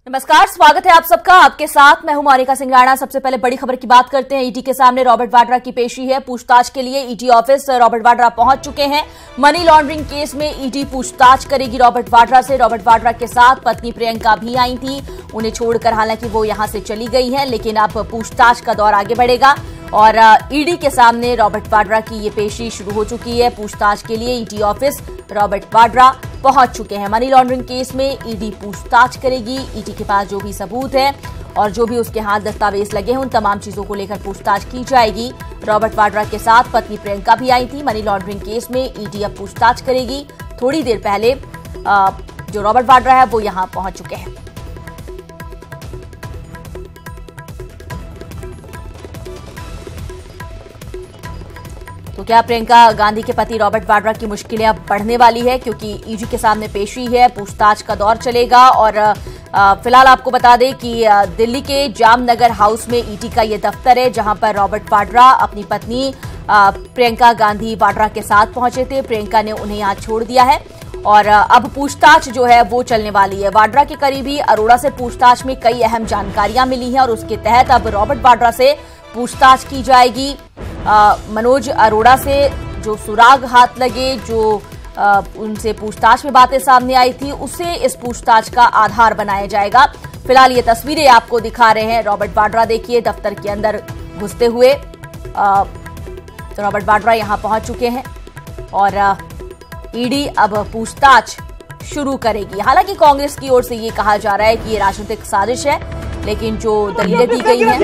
नमस्कार, स्वागत है आप सबका। आपके साथ मैं हूं मोनिका सिंह राणा। सबसे पहले बड़ी खबर की बात करते हैं। ईडी के सामने रॉबर्ट वाड्रा की पेशी है। पूछताछ के लिए ईडी ऑफिस रॉबर्ट वाड्रा पहुंच चुके हैं। मनी लॉन्ड्रिंग केस में ईडी पूछताछ करेगी रॉबर्ट वाड्रा से। रॉबर्ट वाड्रा के साथ पत्नी प्रियंका भी आई थी, उन्हें छोड़कर हालांकि वो यहां से चली गई है, लेकिन अब पूछताछ का दौर आगे बढ़ेगा और ईडी के सामने रॉबर्ट वाड्रा की ये पेशी शुरू हो चुकी है। पूछताछ के लिए ईडी ऑफिस रॉबर्ट वाड्रा पहुंच चुके हैं। मनी लॉन्ड्रिंग केस में ईडी पूछताछ करेगी। ईडी के पास जो भी सबूत है और जो भी उसके हाथ दस्तावेज लगे हैं, उन तमाम चीजों को लेकर पूछताछ की जाएगी। रॉबर्ट वाड्रा के साथ पत्नी प्रियंका भी आई थी। मनी लॉन्ड्रिंग केस में ईडी अब पूछताछ करेगी। थोड़ी देर पहले जो रॉबर्ट वाड्रा है वो यहां पहुंच चुके हैं। तो क्या प्रियंका गांधी के पति रॉबर्ट वाड्रा की मुश्किलें अब बढ़ने वाली है, क्योंकि ईडी के सामने पेशी है, पूछताछ का दौर चलेगा। और फिलहाल आपको बता दें कि दिल्ली के जामनगर हाउस में ईडी का ये दफ्तर है, जहां पर रॉबर्ट वाड्रा अपनी पत्नी प्रियंका गांधी वाड्रा के साथ पहुंचे थे। प्रियंका ने उन्हें यहां छोड़ दिया है और अब पूछताछ जो है वो चलने वाली है। वाड्रा के करीबी अरोड़ा से पूछताछ में कई अहम जानकारियां मिली हैं और उसके तहत अब रॉबर्ट वाड्रा से पूछताछ की जाएगी। मनोज अरोड़ा से जो सुराग हाथ लगे, जो उनसे पूछताछ में बातें सामने आई थी, उसे इस पूछताछ का आधार बनाया जाएगा। फिलहाल ये तस्वीरें आपको दिखा रहे हैं। रॉबर्ट वाड्रा देखिए दफ्तर के अंदर घुसते हुए। रॉबर्ट वाड्रा यहां पहुंच चुके हैं और ईडी अब पूछताछ शुरू करेगी। हालांकि कांग्रेस की ओर से ये कहा जा रहा है कि ये राजनीतिक साजिश है, लेकिन जो दलीलें दी गई हैं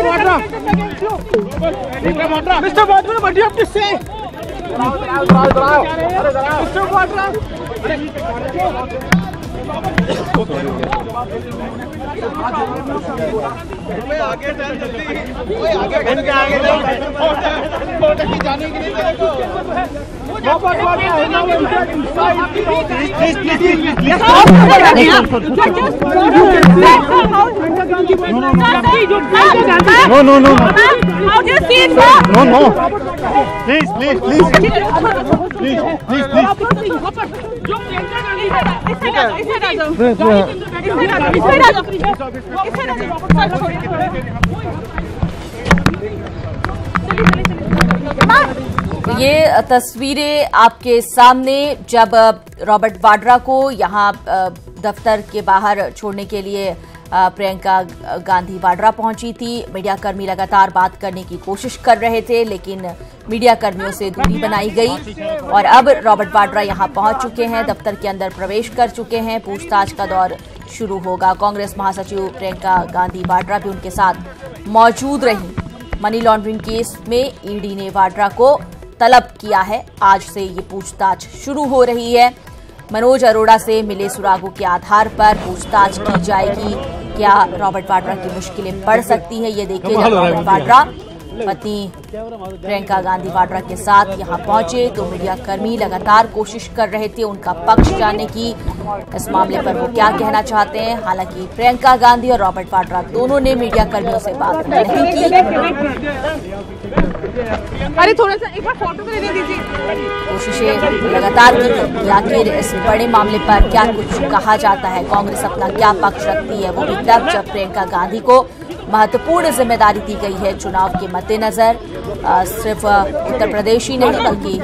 ये तस्वीरें आपके सामने जब रॉबर्ट वाड्रा को यहां दफ्तर के बाहर छोड़ने के लिए प्रियंका गांधी वाड्रा पहुंची थी। मीडियाकर्मी लगातार बात करने की कोशिश कर रहे थे, लेकिन मीडियाकर्मियों से दूरी बनाई गई और अब रॉबर्ट वाड्रा यहां पहुंच चुके हैं, दफ्तर के अंदर प्रवेश कर चुके हैं। पूछताछ का दौर शुरू होगा। कांग्रेस महासचिव प्रियंका गांधी वाड्रा भी उनके साथ मौजूद रही। मनी लॉन्ड्रिंग केस में ईडी ने वाड्रा को तलब किया है। आज से ये पूछताछ शुरू हो रही है। मनोज अरोड़ा से मिले सुरागों के आधार पर पूछताछ की जाएगी। क्या रॉबर्ट वाड्रा की मुश्किलें बढ़ सकती है, ये देखिए। जब रॉबर्ट वाड्रा पत्नी प्रियंका गांधी वाड्रा के साथ यहां पहुंचे तो मीडियाकर्मी लगातार कोशिश कर रहे थे उनका पक्ष जानने की, इस मामले पर वो क्या कहना चाहते हैं। हालांकि प्रियंका गांधी और रॉबर्ट वाड्रा दोनों ने मीडियाकर्मियों से बात नहीं की। अरे थोड़ा सा एक बार फोटो तो ले दीजिए। कोशिशें लगातार की गई कि आखिर इस बड़े मामले पर क्या कुछ कहा जाता है, कांग्रेस अपना क्या पक्ष रखती है। वो भी तब जब प्रियंका गांधी को महत्वपूर्ण जिम्मेदारी दी गई है चुनाव के मद्देनजर। सिर्फ उत्तर प्रदेश ही नहीं बल्कि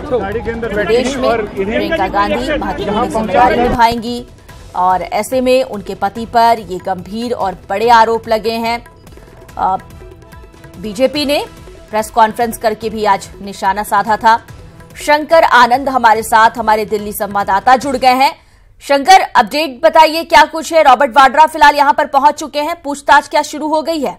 प्रदेश में प्रियंका गांधी महत्वपूर्ण जिम्मेदारी निभाएंगी और ऐसे में उनके पति पर ये गंभीर और बड़े आरोप लगे हैं। बीजेपी ने प्रेस कॉन्फ्रेंस करके भी आज निशाना साधा था। शंकर आनंद हमारे साथ, हमारे दिल्ली संवाददाता जुड़ गए हैं। शंकर, अपडेट बताइए, क्या कुछ है? रॉबर्ट वाड्रा फिलहाल यहां पर पहुंच चुके हैं, पूछताछ क्या शुरू हो गई है?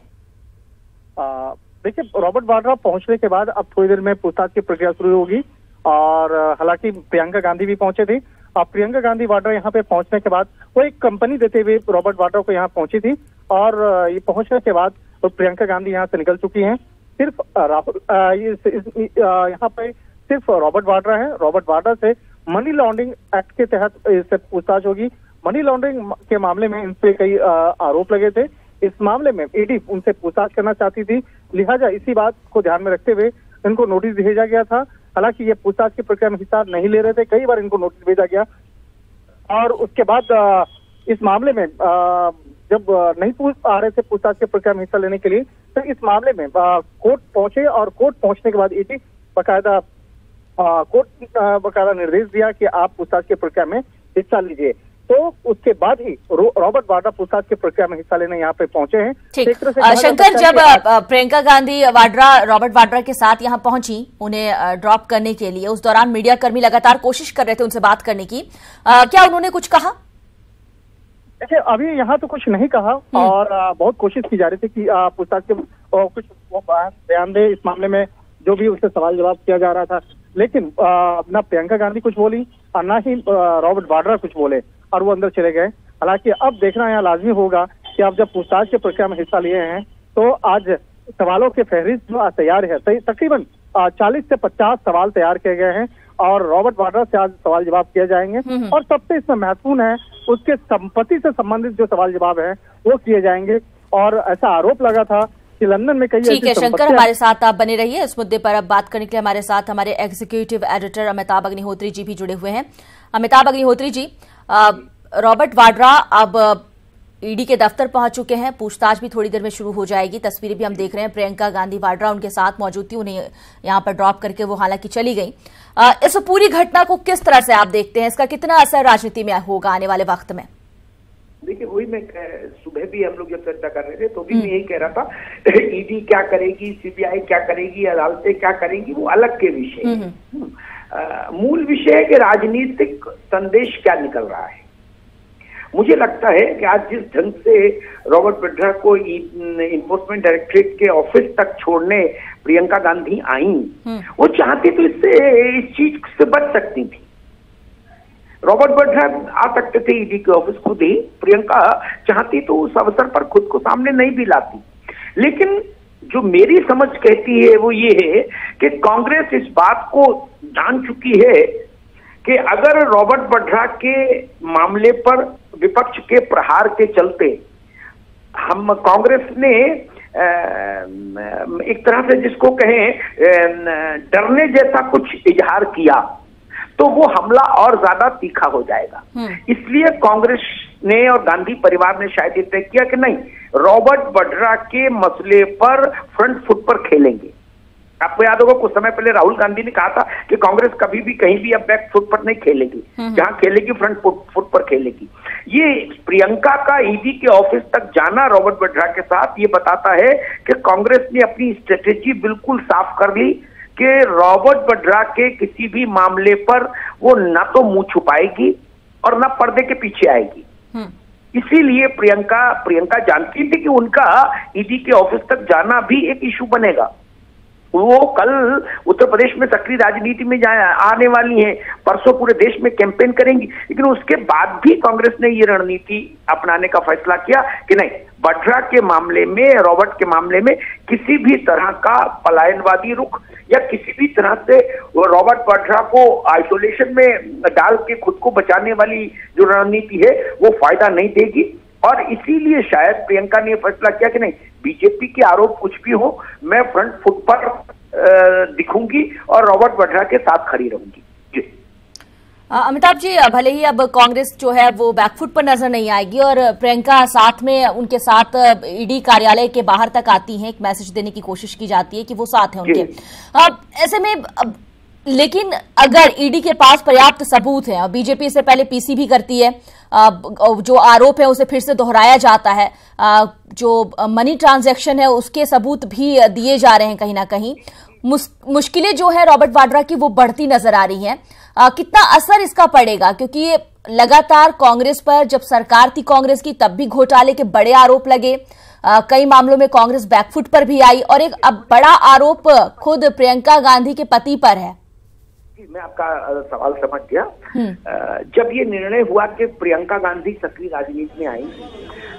देखिए, रॉबर्ट वाड्रा पहुंचने के बाद अब थोड़ी देर में पूछताछ की प्रक्रिया शुरू होगी और हालांकि प्रियंका गांधी भी पहुंचे थे। प्रियंका गांधी वाड्रा यहाँ पे पहुंचने के बाद वो एक कंपनी देते हुए रॉबर्ट वाड्रा को यहाँ पहुंची थी और ये पहुंचने के बाद तो प्रियंका गांधी यहाँ से निकल चुकी हैं। सिर्फ यहाँ पे सिर्फ रॉबर्ट वाड्रा है। रॉबर्ट वाड्रा से मनी लॉन्ड्रिंग एक्ट के तहत इससे पूछताछ होगी। मनी लॉन्ड्रिंग के मामले में इन पे कई आरोप लगे थे। इस मामले में ईडी उनसे पूछताछ करना चाहती थी, लिहाजा इसी बात को ध्यान में रखते हुए इनको नोटिस भेजा गया था। हालांकि ये पूछताछ की प्रक्रिया में हिस्सा नहीं ले रहे थे, कई बार इनको नोटिस भेजा गया और उसके बाद इस मामले में जब नहीं आ रहे थे पूछताछ की प्रक्रिया में हिस्सा लेने के लिए, तो इस मामले में कोर्ट पहुंचे और कोर्ट पहुंचने के बाद ईडी बकायदा निर्देश दिया कि आप पूछताछ की प्रक्रिया में हिस्सा लीजिए। तो उसके बाद ही रॉबर्ट वाड्रा पूछताछ की प्रक्रिया में हिस्सा लेने यहाँ पे पहुंचे हैं। ठीक। शंकर, जब प्रियंका गांधी वाड्रा रॉबर्ट वाड्रा के साथ यहाँ पहुंची उन्हें ड्रॉप करने के लिए, उस दौरान मीडिया कर्मी लगातार कोशिश कर रहे थे उनसे बात करने की, क्या उन्होंने कुछ कहा? देखिए, अभी यहाँ तो कुछ नहीं कहा और बहुत कोशिश की जा रही थी कि पूछताछ के कुछ बयान दे इस मामले में, जो भी उससे सवाल जवाब किया जा रहा था। लेकिन ना प्रियंका गांधी कुछ बोली और ना ही रॉबर्ट वाड्रा कुछ बोले और वो अंदर चले गए। हालांकि अब देखना यहाँ लाजमी होगा कि अब जब पूछताछ की प्रक्रिया में हिस्सा लिए हैं तो आज सवालों के फहरिस्त जो तैयार है, तकरीबन 40 से 50 सवाल तैयार किए गए हैं और रॉबर्ट वाड्रा से आज सवाल जवाब किए जाएंगे और सबसे इसमें महत्वपूर्ण है उसके संपत्ति से संबंधित जो सवाल जवाब है वो किए जाएंगे। और ऐसा आरोप लगा था कि लंदन में कई ठीक है शंकर, हमारे साथ आप बने रहिए। इस मुद्दे पर अब बात करने के लिए हमारे साथ हमारे एग्जीक्यूटिव एडिटर अमिताभ अग्निहोत्री जी भी जुड़े हुए हैं। अमिताभ अग्निहोत्री जी, रॉबर्ट वाड्रा अब ईडी के दफ्तर पहुंच चुके हैं, पूछताछ भी थोड़ी देर में शुरू हो जाएगी। तस्वीरें भी हम देख रहे हैं, प्रियंका गांधी वाड्रा उनके साथ मौजूद थी, उन्हें यहां पर ड्रॉप करके वो हालांकि चली गई। इस पूरी घटना को किस तरह से आप देखते हैं, इसका कितना असर राजनीति में होगा आने वाले वक्त में? देखिए, वही मैं सुबह भी हम लोग जब चर्चा कर रहे थे तो भी मैं यही कह रहा था, ईडी क्या करेगी, सीबीआई क्या करेगी, अदालतें क्या करेंगी, वो अलग के विषय। मूल विषय है कि राजनीतिक संदेश क्या निकल रहा है। मुझे लगता है कि आज जिस ढंग से रॉबर्ट वाड्रा को इन्फोर्समेंट डायरेक्टरेट के ऑफिस तक छोड़ने प्रियंका गांधी आई, वो चाहती तो इस चीज से बच सकती थी। रॉबर्ट वाड्रा आ सकते थे ईडी के ऑफिस खुद ही, प्रियंका चाहती तो उस अवसर पर खुद को सामने नहीं भी लाती। लेकिन जो मेरी समझ कहती है वो ये है कि कांग्रेस इस बात को जान चुकी है कि अगर रॉबर्ट वाड्रा के मामले पर विपक्ष के प्रहार के चलते हम कांग्रेस ने एक तरह से जिसको कहें डरने जैसा कुछ इजहार किया तो वो हमला और ज्यादा तीखा हो जाएगा। इसलिए कांग्रेस ने और गांधी परिवार ने शायद ये तय किया कि नहीं, रॉबर्ट वाड्रा के मसले पर फ्रंट फुट पर खेलेंगे। आपको याद होगा कुछ समय पहले राहुल गांधी ने कहा था कि कांग्रेस कभी भी कहीं भी अब बैक फुट पर नहीं खेलेगी, जहां खेलेगी फ्रंट फुट पर खेलेगी। ये प्रियंका का ईडी के ऑफिस तक जाना रॉबर्ट वाड्रा के साथ ये बताता है कि कांग्रेस ने अपनी स्ट्रेटेजी बिल्कुल साफ कर ली कि रॉबर्ट वाड्रा के किसी भी मामले पर वो ना तो मुंह छुपाएगी और ना पर्दे के पीछे आएगी। इसीलिए प्रियंका जानती थी कि उनका ईडी के ऑफिस तक जाना भी एक इशू बनेगा। वो कल उत्तर प्रदेश में सक्रिय राजनीति में आने वाली हैं, परसों पूरे देश में कैंपेन करेंगी। लेकिन उसके बाद भी कांग्रेस ने ये रणनीति अपनाने का फैसला किया कि नहीं, वाड्रा के मामले में, रॉबर्ट के मामले में किसी भी तरह का पलायनवादी रुख या किसी भी तरह से रॉबर्ट वाड्रा को आइसोलेशन में डाल के खुद को बचाने वाली जो रणनीति है वो फायदा नहीं देगी। और इसीलिए शायद प्रियंका ने फैसला किया कि नहीं, बीजेपी के आरोप कुछ भी हो, मैं फ्रंट फुट पर दिखूंगी और रॉबर्ट वाड्रा के साथ खड़ी रहूंगी। अमिताभ जी, भले ही अब कांग्रेस जो है वो बैकफुट पर नजर नहीं आएगी और प्रियंका साथ में उनके साथ ईडी कार्यालय के बाहर तक आती हैं, एक मैसेज देने की कोशिश की जाती है कि वो साथ हैं उनके। ऐसे में लेकिन अगर ईडी के पास पर्याप्त सबूत हैं और बीजेपी इससे पहले पीसी भी करती है, जो आरोप है उसे फिर से दोहराया जाता है, जो मनी ट्रांजैक्शन है उसके सबूत भी दिए जा रहे हैं, कहीं ना कहीं मुश्किलें जो है रॉबर्ट वाड्रा की वो बढ़ती नजर आ रही हैं। कितना असर इसका पड़ेगा, क्योंकि ये लगातार कांग्रेस पर, जब सरकार थी कांग्रेस की तब भी घोटाले के बड़े आरोप लगे, कई मामलों में कांग्रेस बैकफुट पर भी आई और एक अब बड़ा आरोप खुद प्रियंका गांधी के पति पर है। मैं आपका सवाल समझ गया। जब ये निर्णय हुआ कि प्रियंका गांधी सक्रिय राजनीति में आई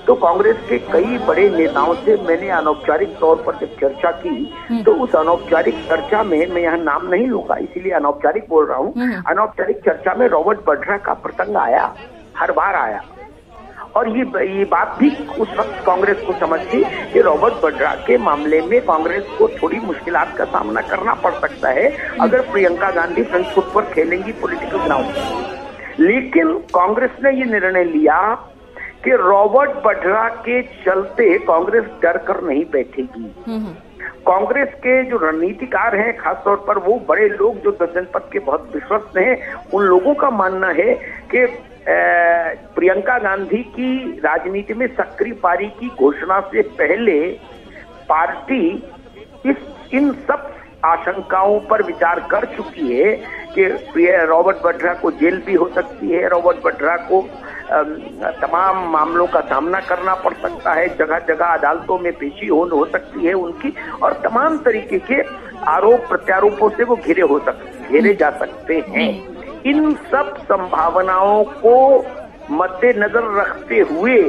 तो कांग्रेस के कई बड़े नेताओं से मैंने अनौपचारिक तौर पर जब चर्चा की तो उस अनौपचारिक चर्चा में, मैं यहाँ नाम नहीं लूंगा इसीलिए अनौपचारिक बोल रहा हूँ, अनौपचारिक चर्चा में रॉबर्ट वाड्रा का प्रसंग आया, हर बार आया। और ये बात भी उस वक्त कांग्रेस को समझ थी कि रॉबर्ट वाड्रा के मामले में कांग्रेस को थोड़ी मुश्किलात का सामना करना पड़ सकता है अगर प्रियंका गांधी फ्रंट फुट पर खेलेंगी पॉलिटिकल ग्राउंड। लेकिन कांग्रेस ने ये निर्णय लिया कि रॉबर्ट वाड्रा के चलते कांग्रेस डर कर नहीं बैठेगी। कांग्रेस के जो रणनीतिकार हैं, खासतौर पर वो बड़े लोग जो जनपद के बहुत विश्वस्त हैं, उन लोगों का मानना है कि प्रियंका गांधी की राजनीति में सक्रिय पारी की घोषणा से पहले पार्टी इन सब आशंकाओं पर विचार कर चुकी है कि रॉबर्ट वाड्रा को जेल भी हो सकती है, रॉबर्ट वाड्रा को तमाम मामलों का सामना करना पड़ सकता है, जगह जगह अदालतों में पेशी हो सकती है उनकी, और तमाम तरीके के आरोप प्रत्यारोपों से वो घेरे जा सकते हैं। इन सब संभावनाओं को मद्देनजर रखते हुए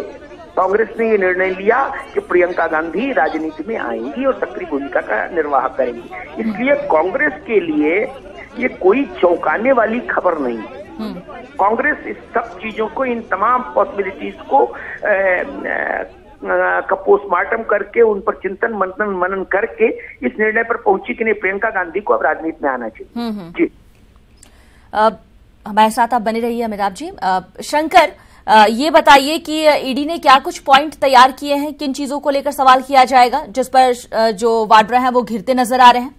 कांग्रेस ने ये निर्णय लिया कि प्रियंका गांधी राजनीति में आएंगी और सक्रिय भूमिका का निर्वाह करेंगी। इसलिए कांग्रेस के लिए ये कोई चौंकाने वाली खबर नहीं है। कांग्रेस इस सब चीजों को, इन तमाम पॉसिबिलिटीज को का पोस्टमार्टम करके, उन पर चिंतन मनन करके इस निर्णय पर पहुंची कि नहीं, प्रियंका गांधी को अब राजनीति में आना चाहिए। जी, हमारे साथ आप बने रहिए अमिताभ जी। शंकर, ये बताइए कि ईडी ने क्या कुछ पॉइंट तैयार किए हैं, किन चीजों को लेकर सवाल किया जाएगा, जिस पर जो वाड्रा है वो घिरते नजर आ रहे हैं?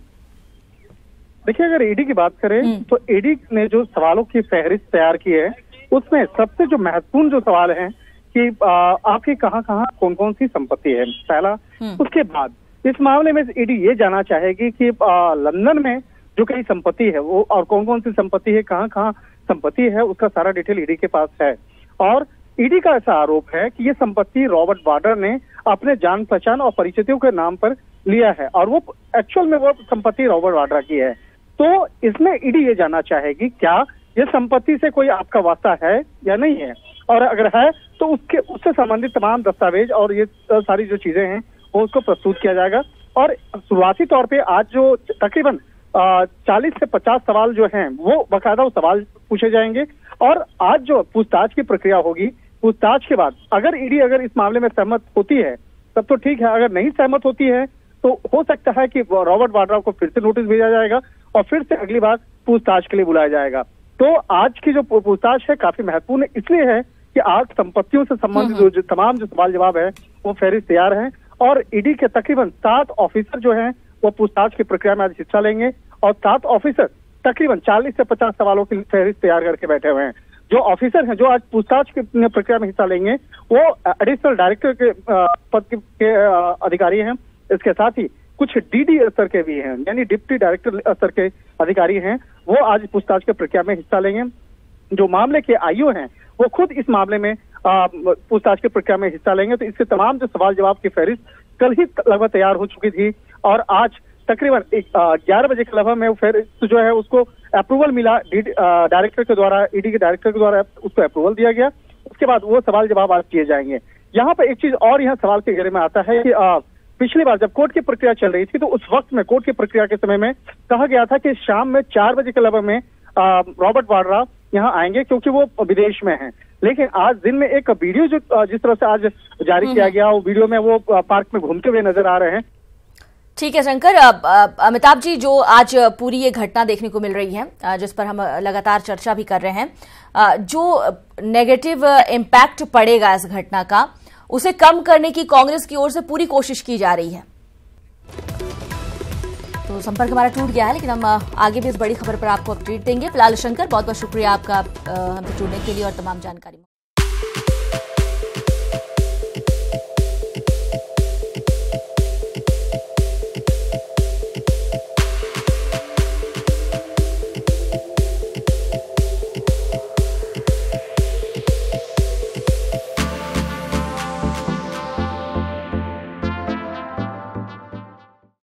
देखिए, अगर ईडी की बात करें तो ईडी ने जो सवालों की फहरिस्त तैयार की है, उसमें सबसे जो महत्वपूर्ण जो सवाल है कि आपकी कहाँ कौन कौन सी संपत्ति है, पहला। उसके बाद इस मामले में ईडी ये जानना चाहेगी कि लंदन में जो कई संपत्ति है वो, और कौन कौन सी संपत्ति है, कहाँ संपत्ति है, उसका सारा डिटेल ईडी के पास है। और ईडी का ऐसा आरोप है कि ये संपत्ति रॉबर्ट वाड्रा ने अपने जान पहचान और परिचितों के नाम पर लिया है, और वो एक्चुअल में वो संपत्ति रॉबर्ट वाड्रा की है। तो इसमें ईडी ये जानना चाहेगी क्या ये संपत्ति से कोई आपका वास्ता है या नहीं है, और अगर है तो उससे संबंधित तमाम दस्तावेज और ये सारी जो चीजें हैं वो उसको प्रस्तुत किया जाएगा। और शुरुआती तौर पे आज जो तकरीबन 40 से 50 सवाल जो हैं वो बाकायदा वो सवाल पूछे जाएंगे, और आज जो पूछताछ की प्रक्रिया होगी, पूछताछ के बाद अगर ईडी इस मामले में सहमत होती है तब तो ठीक है, अगर नहीं सहमत होती है तो हो सकता है कि रॉबर्ट वाड्रा को फिर से नोटिस भेजा जाएगा और फिर से अगली बार पूछताछ के लिए बुलाया जाएगा। तो आज की जो पूछताछ है काफी महत्वपूर्ण इसलिए है कि आज संपत्तियों से संबंधित जो तमाम जो सवाल जवाब है वो फहरिस्त तैयार है, और ईडी के तकरीबन 7 ऑफिसर जो हैं वो पूछताछ की प्रक्रिया में आज हिस्सा लेंगे, और 7 ऑफिसर तकरीबन 40 से 50 सवालों की फहरिस्त तैयार करके बैठे हुए हैं। जो ऑफिसर हैं जो आज पूछताछ की प्रक्रिया में हिस्सा लेंगे वो एडिशनल डायरेक्टर के पद के अधिकारी हैं। इसके साथ ही कुछ डीडी स्तर के भी हैं, यानी डिप्टी डायरेक्टर स्तर के अधिकारी हैं, वो आज पूछताछ की प्रक्रिया में हिस्सा लेंगे। जो मामले के आईओ हैं वो खुद इस मामले में पूछताछ की प्रक्रिया में हिस्सा लेंगे। तो इसके तमाम जो सवाल जवाब की फहरिस्त कल ही लगभग तैयार हो चुकी थी, और आज तकरीबन 11 बजे के लगभग में फहरिस्त जो है उसको अप्रूवल मिला डायरेक्टर के द्वारा, ईडी के डायरेक्टर के द्वारा उसको अप्रूवल दिया गया। उसके बाद वो सवाल जवाब आज किए जाएंगे। यहाँ पर एक चीज और यहाँ सवाल के घेरे में आता है कि पिछली बार जब कोर्ट की प्रक्रिया चल रही थी तो उस वक्त में कोर्ट की प्रक्रिया के समय में कहा गया था कि शाम में 4 बजे के लगभग में रॉबर्ट वाड्रा यहाँ आएंगे क्योंकि वो विदेश में हैं। लेकिन आज दिन में एक वीडियो जो जिस तरह से आज जारी किया गया, वो वीडियो में वो पार्क में घूमते हुए नजर आ रहे हैं। ठीक है शंकर। अमिताभ जी, जो आज पूरी ये घटना देखने को मिल रही है जिस पर हम लगातार चर्चा भी कर रहे हैं, जो नेगेटिव इम्पैक्ट पड़ेगा इस घटना का, उसे कम करने की कांग्रेस की ओर से पूरी कोशिश की जा रही है। तो संपर्क हमारा टूट गया है, लेकिन हम आगे भी इस बड़ी खबर पर आपको अपडेट देंगे। फिलहाल शंकर, बहुत बहुत शुक्रिया आपका हमसे जुड़ने के लिए और तमाम जानकारी।